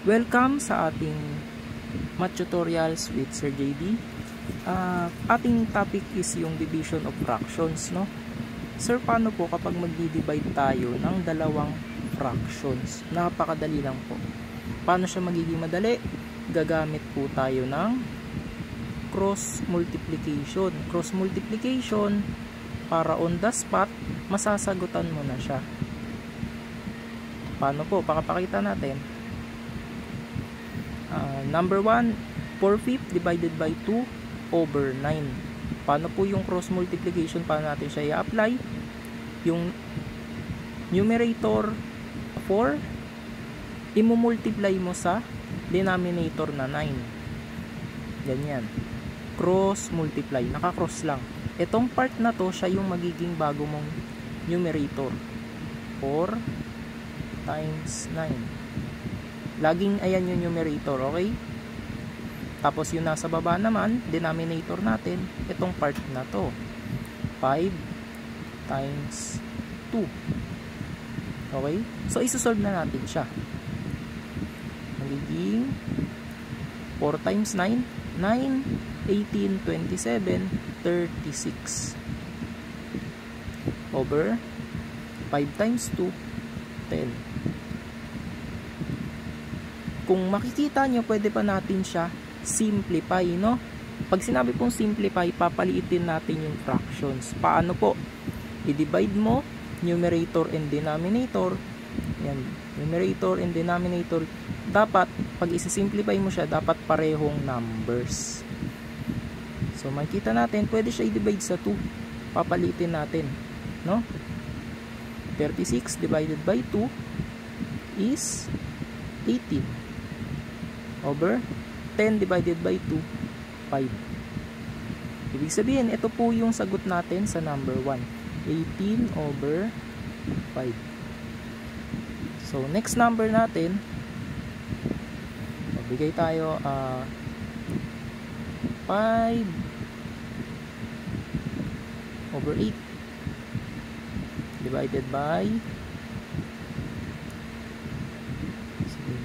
Welcome sa ating math tutorials with Sir JD. Ating topic is yung division of fractions, no? Sir, paano po kapag magdi-divide tayo ng dalawang fractions? Napakadali lang po. Paano siya magiging madali? Gagamit po tayo ng cross multiplication. Cross multiplication para on the spot, masasagutan mo na siya. Paano po? Pakapakita natin. Number 1, 4/5 divided by 2 over 9. Paano po yung cross multiplication? Paano natin siya i-apply? Yung numerator 4, imumultiply mo sa denominator na 9. Ganyan. Cross multiply. Naka-cross lang. Itong part na to, siya yung magiging bago mong numerator. 4 times 9. Laging ayan yung numerator, okay? Tapos yung nasa baba naman, denominator natin, itong part na to. 5 times 2. Okay? So, isusolve na natin siya. Magiging 4 times 9, 9, 18, 27, 36. Over 5 times 2, 10. Kung makikita nyo, pwede pa natin siya simplify, no? Pag sinabi pong simplify, papaliitin natin yung fractions. Paano po? I-divide mo numerator and denominator. Yan, numerator and denominator. Dapat, pag isa-simplify mo siya, dapat parehong numbers. So, makikita natin, pwede siya i-divide sa 2. Papaliitin natin, no? 36 divided by 2 is 18. Over 10 divided by 2, 5. Ibig sabihin, ito po yung sagot natin sa number 1. 18 over 5. So, next number natin, magbigay tayo 5 over 8 divided by,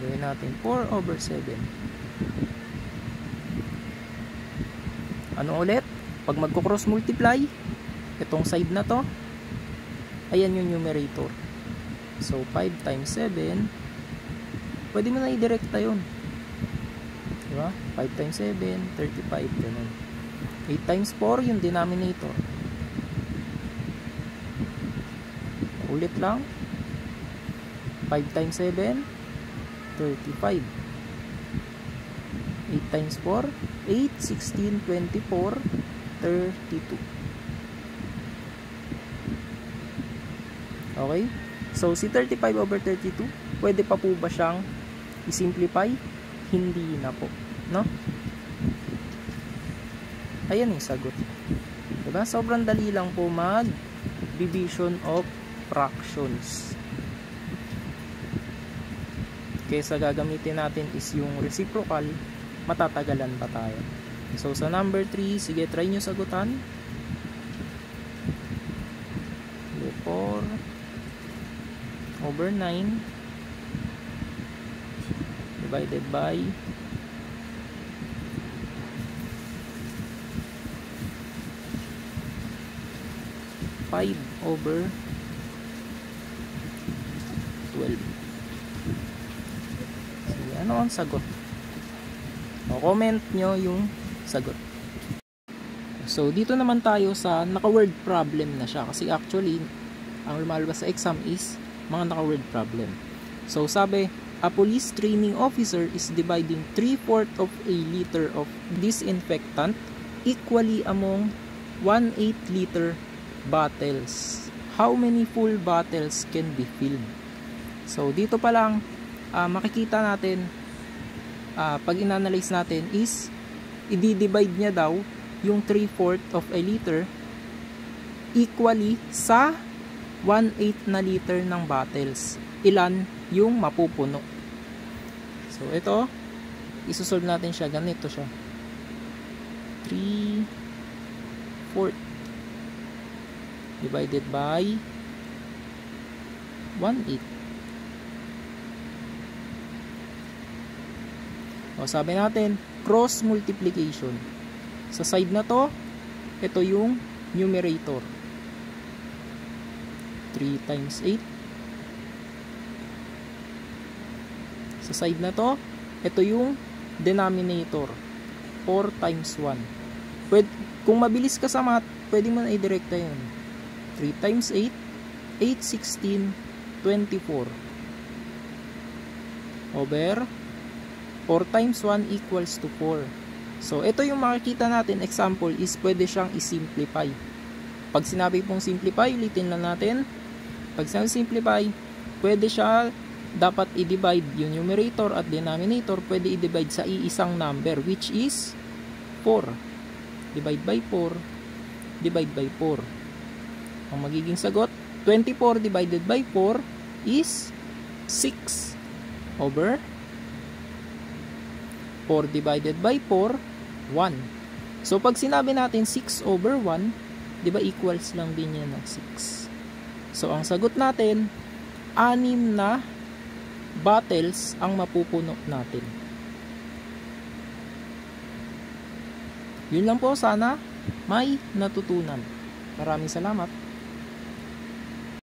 gawin natin 4 over 7. Ano ulit? Pag magko-cross multiply, itong side na to, ayan yung numerator. So, 5 times 7, pwede mo na i-direkta yun. Diba? 5 times 7, 35, ganun. 8 times 4, yung denominator. Ulit lang. 5 times 7, 35. 8 times 4, 8, 16, 24, 32. Okay? So, si 35 over 32, pwede pa po ba siyang i-simplify? Hindi na po. No? Ayan yung sagot. Diba? Sobrang dali lang po mag-division of fractions. Kesa gagamitin natin is yung reciprocal, matatagalan pa tayo. So, sa number 3, sige, try nyo sagutan. 4 over 9 divided by 5 over 12. Ano ang sagot? O, comment nyo yung sagot. So, dito naman tayo sa naka-word problem na siya. Kasi actually, ang lumalabas sa exam is mga naka-word problem. So, sabi, a police training officer is dividing 3/4 of a liter of disinfectant equally among 1/8 liter bottles. How many full bottles can be filled? So, dito pa lang, makikita natin, pag in-analyze natin is, i-divide niya daw yung 3/4 of a liter equally sa 1/8 na liter ng bottles. Ilan yung mapupuno? So, ito, isusolve natin siya. Ganito siya. 3/4 divided by 1/8. O sabi natin, cross multiplication. Sa side na to, ito yung numerator. 3 times 8. Sa side na to, ito yung denominator. 4 times 1. Kung mabilis ka sa math, pwede mo na i-direkta yun. 3 times 8, 8, 16, 24. Over 4 times 1 equals to 4. So, ito yung makikita natin, example is pwede siyang i-simplify. Pag sinabi pong simplify, ulitin lang natin. Pag sinabi simplify, pwede siya, dapat i-divide yung numerator at denominator, pwede i-divide sa iisang number, which is 4. Divide by 4, divide by 4. Ang magiging sagot, 24 divided by 4 is 6 over 4 divided by 4, 1. So, pag sinabi natin 6 over 1, di ba equals lang din yan ng 6. So, ang sagot natin, 6 na bottles ang mapupuno natin. Yun lang po, sana may natutunan. Maraming salamat.